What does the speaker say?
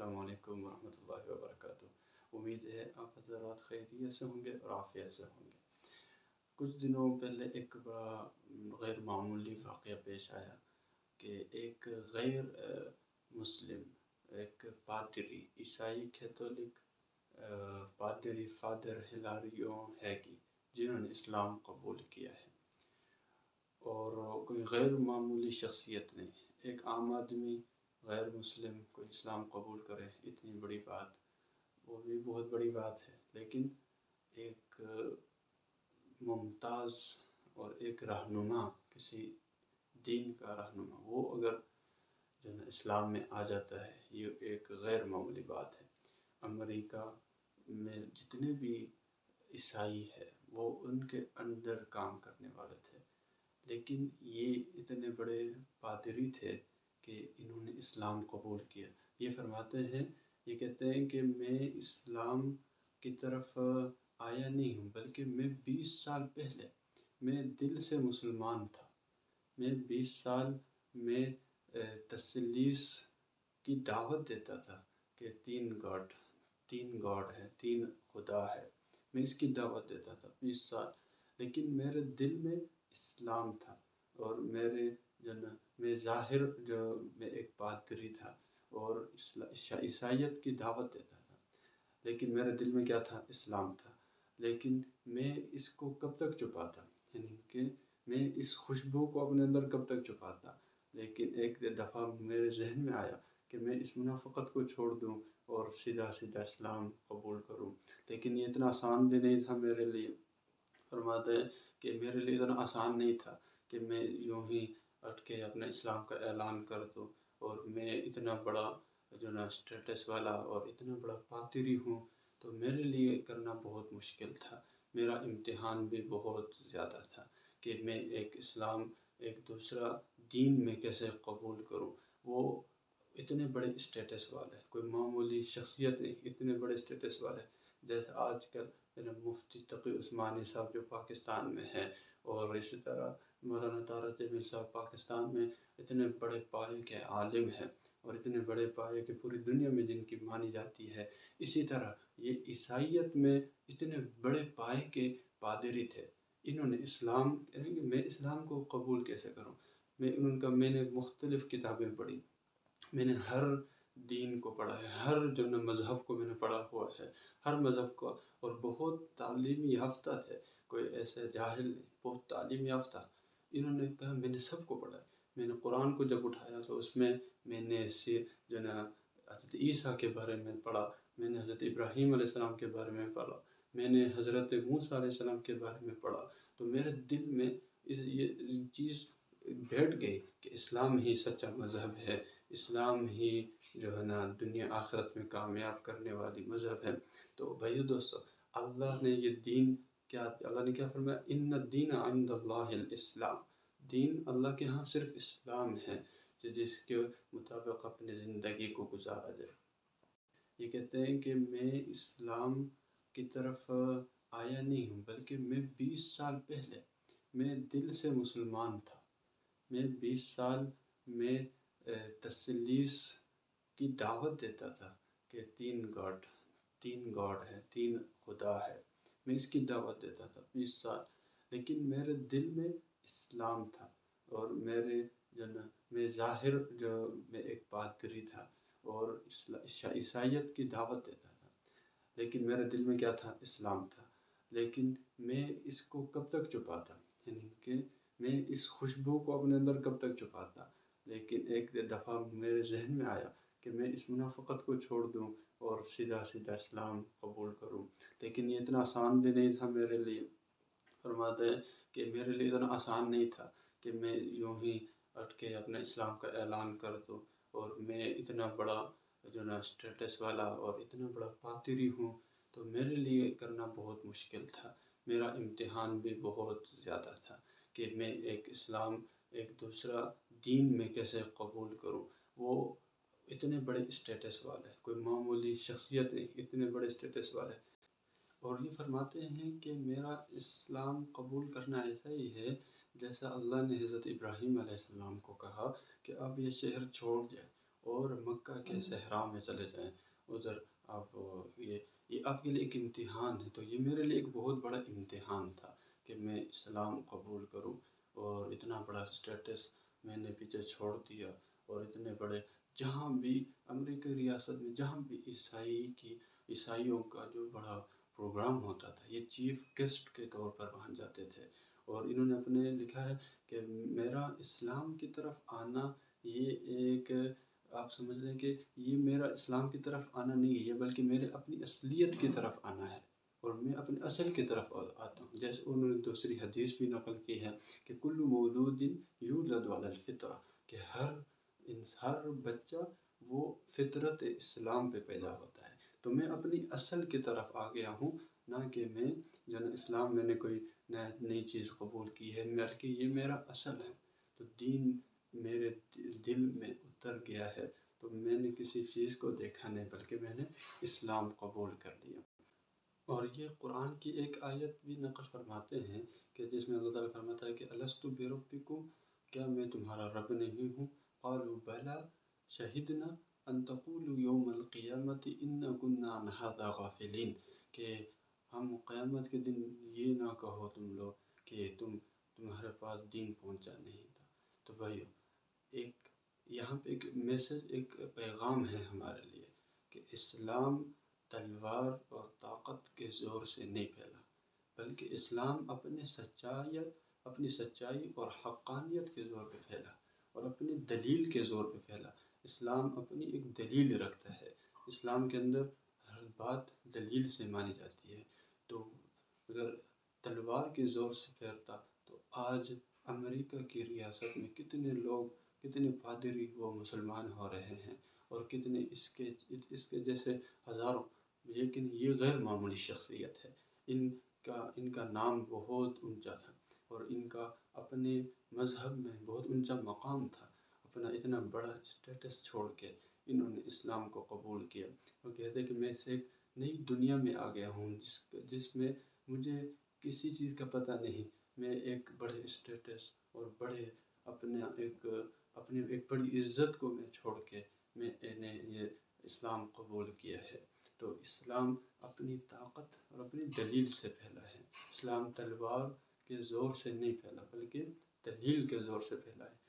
السلام علیکم ورحمۃ اللہ وبرکاتہ۔ امید ہے آپ حضرات خیریت سے ہوں گے اور عافیت سے ہوں گے۔ کچھ دنوں پہلے ایک بڑا غیر معمولی واقعہ پیش آیا کہ ایک غیر مسلم، ایک پادری، عیسائی کیتھولک پادری فادر ہلاریو ہیگی، جنہوں نے اسلام قبول کیا ہے، اور کوئی غیر معمولی شخصیت نہیں، ایک عام آدمی غیر مسلم کوئی اسلام قبول کرے، اتنی بڑی بات، وہ بھی بہت بڑی بات ہے، لیکن ایک ممتاز اور ایک رہنما، کسی دین کا رہنما، وہ اگر جو ہے اسلام میں آ جاتا ہے، یہ ایک غیر معمولی بات ہے۔ امریکہ میں جتنے بھی عیسائی ہے وہ ان کے اندر کام کرنے والے تھے، لیکن یہ اتنے بڑے پادری تھے کہ انہوں نے اسلام قبول کیا۔ یہ فرماتے ہیں، یہ کہتے ہیں کہ میں اسلام کی طرف آیا نہیں ہوں، بلکہ میں 20 سال پہلے میں دل سے مسلمان تھا۔ میں 20 سال میں تثلیث کی دعوت دیتا تھا کہ تین گاڈ ہے، تین خدا ہے، میں اس کی دعوت دیتا تھا 20 سال، لیکن میرے دل میں اسلام تھا، اور میں ظاہر میں ایک پادری تھا اور عیسائیت کی دعوت دیتا تھا، لیکن میرے دل میں کیا تھا؟ اسلام تھا۔ لیکن میں اس کو کب تک چھپاتا، یعنی کہ میں اس خوشبو کو اپنے اندر کب تک چھپاتا، لیکن ایک دفعہ میرے ذہن میں آیا کہ میں اس منافقت کو چھوڑ دوں اور سیدھا اسلام قبول کروں، لیکن یہ اتنا آسان بھی نہیں تھا میرے لیے۔ فرماتے ہیں کہ میرے لیے اتنا آسان نہیں تھا کہ میں یوں ہی اٹھ کے اپنے اسلام کا اعلان کر دوں، اور میں اتنا بڑا اسٹیٹس والا اور اتنا بڑا پادری ہوں، تو میرے لیے کرنا بہت مشکل تھا۔ میرا امتحان بھی بہت زیادہ تھا کہ میں ایک اسلام، ایک دوسرا دین میں کیسے قبول کروں۔ وہ اتنے بڑے اسٹیٹس والے، کوئی معمولی شخصیت نہیں، اتنے بڑے اسٹیٹس والے، جیسے آج کل مفتی تقی عثمانی صاحب جو پاکستان میں ہیں، اور اسی طرح مولانا طارق جمیل صاحب پاکستان میں اتنے بڑے پائے کے عالم ہیں، اور اتنے بڑے پائے کے پوری دنیا میں جن کی مانی جاتی ہے۔ اسی طرح یہ عیسائیت میں اتنے بڑے پائے کے پادری تھے، انہوں نے اسلام، یعنی کہ میں اسلام کو قبول کیسے کروں۔ میں نے مختلف کتابیں پڑھی، میں نے ہر دین کو پڑھا ہے، ہر مذہب کو میں نے پڑھا ہوا ہے، ہر مذہب کو، اور بہت تعلیم یافتہ تھے، کوئی ایسے جاہل نہیں، بہت تعلیم یافتہ۔ انہوں نے کہا میں نے سب کو پڑھا ہے۔ میں نے قرآن کو جب اٹھایا تو اس میں نے حضرت عیسیٰ کے بارے میں پڑھا، میں نے حضرت ابراہیم علیہ السلام کے بارے میں پڑھا، میں نے حضرت موسیٰ علیہ السلام کے بارے میں پڑھا، تو میرے دل میں یہ چیز بیٹھ گئی کہ اسلام ہی سچا مذہب ہے، اسلام ہی دنیا آخرت میں کامیاب کرنے والی مذہب ہے۔ تو بھائیو دوستو، اللہ نے یہ دین اللہ نے کیا فرمایا؟ ان الدین عند اللہ الاسلام، دین اللہ کے ہاں صرف اسلام ہے، جس کے مطابق اپنی زندگی کو گزارا جائے۔ یہ کہتے ہیں کہ میں اسلام کی طرف آیا نہیں ہوں، بلکہ میں 20 سال پہلے میں دل سے مسلمان تھا۔ میں 20 سال میں تثلیث کی دعوت دیتا تھا کہ تین گاڈ ہے، تین خدا ہے، میں اس کی دعوت دیتا تھا 20 سال، لیکن میرے دل میں اسلام تھا، اور میں ظاہر میں ایک پادری تھا اور عیسائیت کی دعوت دیتا تھا، لیکن میرے دل میں کیا تھا؟ اسلام تھا، لیکن میں اس کو کب تک چھپاتا، یعنی کہ میں اس خوشبو کو اپنے اندر کب تک چھپاتا، لیکن ایک دفعہ میرے ذہن میں آیا کہ میں اس منافقت کو چھوڑ دوں اور سیدھا اسلام قبول کروں، لیکن یہ اتنا آسان بھی نہیں تھا میرے لیے۔ فرماتے ہیں کہ میرے لیے اتنا آسان نہیں تھا کہ میں یوں ہی اٹھ کے اپنے اسلام کا اعلان کر دوں، اور میں اتنا بڑا اسٹیٹس والا اور اتنا بڑا پادری ہوں، تو میرے لیے کرنا بہت مشکل تھا۔ میرا امتحان بھی بہت زیادہ تھا کہ میں ایک اسلام، ایک دوسرا دین میں کیسے قبول کروں۔ وہ اتنے بڑے اسٹیٹس والے، کوئی معمولی شخصیت نہیں، اتنے بڑے اسٹیٹس والے، اور یہ فرماتے ہیں کہ میرا اسلام قبول کرنا ایسا ہی ہے جیسا اللہ نے حضرت ابراہیم علیہ السلام کو کہا کہ اب یہ شہر چھوڑ جائے، اور مکہ کے صحرا میں چلے جائیں، ادھر آپ یہ آپ کے لیے ایک امتحان ہے۔ تو یہ میرے لیے ایک بہت بڑا امتحان تھا کہ میں اسلام قبول کروں، اور اتنا بڑا اسٹیٹس میں نے پیچھے چھوڑ دیا، اور اتنے بڑے جہاں بھی امریکہ ریاست میں جہاں بھی عیسائیوں کا جو بڑا پروگرام ہوتا تھا، یہ چیف گیسٹ کے طور پر وہاں جاتے تھے، اور انہوں نے اپنے لکھا ہے کہ میرا اسلام کی طرف آنا یہ ایک، آپ سمجھ لیں کہ یہ میرا اسلام کی طرف آنا نہیں ہے، بلکہ میرے اپنی اصلیت کی طرف آنا ہے، اور میں اپنے اصل کی طرف آتا ہوں۔ جیسے انہوں نے دوسری حدیث بھی نقل کی ہے کہ کل مولود یولد علی الفطرہ، کہ ہر بچہ وہ فطرت اسلام پہ پیدا ہوتا ہے۔ تو میں اپنی اصل کی طرف آ گیا ہوں، نہ کہ میں اسلام میں نے کوئی نئی چیز قبول کی ہے، بلکہ یہ میرا اصل ہے۔ تو دین میرے دل میں اتر گیا ہے، تو میں نے کسی چیز کو دیکھا نہیں، بلکہ میں نے اسلام قبول کر لیا۔ اور یہ قرآن کی ایک آیت بھی نقل فرماتے ہیں کہ جس میں اللہ تعالیٰ فرماتا ہے کہ الستُ بربکم، کیا میں تمہارا رب نہیں ہوں؟ قالوا بلی شہدنا ان تقولوا یوم القیامت انا کنا عن ھذا غافلین، کہ ہم قیامت کے دن یہ نہ کہو تم لوگ کہ تمہارے پاس دین پہنچا نہیں تھا۔ تو بھائیو، ایک یہاں پہ ایک میسج، ایک پیغام ہے ہمارے لیے کہ اسلام تلوار اور طاقت کے زور سے نہیں پھیلا، بلکہ اسلام اپنی سچائی اور حقانیت کے زور پہ پھیلا، اور اپنی دلیل کے زور پہ پھیلا۔ اسلام اپنی ایک دلیل رکھتا ہے، اسلام کے اندر ہر بات دلیل سے مانی جاتی ہے۔ تو اگر تلوار کے زور سے پھیلتا تو آج امریکہ کی ریاست میں کتنے لوگ، کتنے پادری وہ مسلمان ہو رہے ہیں، اور کتنے اس کے جیسے ہزاروں، لیکن یہ غیر معمولی شخصیت ہے۔ ان کا نام بہت اونچا تھا، اور ان کا اپنے مذہب میں بہت اونچا مقام تھا۔ اپنا اتنا بڑا اسٹیٹس چھوڑ کے انہوں نے اسلام کو قبول کیا۔ وہ کہتے ہیں کہ میں سے ایک نئی دنیا میں آ گیا ہوں جس میں مجھے کسی چیز کا پتہ نہیں، میں ایک بڑے اسٹیٹس اور اپنی ایک بڑی عزت کو میں چھوڑ کے میں نے یہ اسلام قبول کیا ہے۔ تو اسلام اپنی طاقت اور اپنی دلیل سے پھیلا ہے۔ اسلام تلوار کے زور سے نہیں پھیلا، بلکہ دلیل کے زور سے پھیلا ہے۔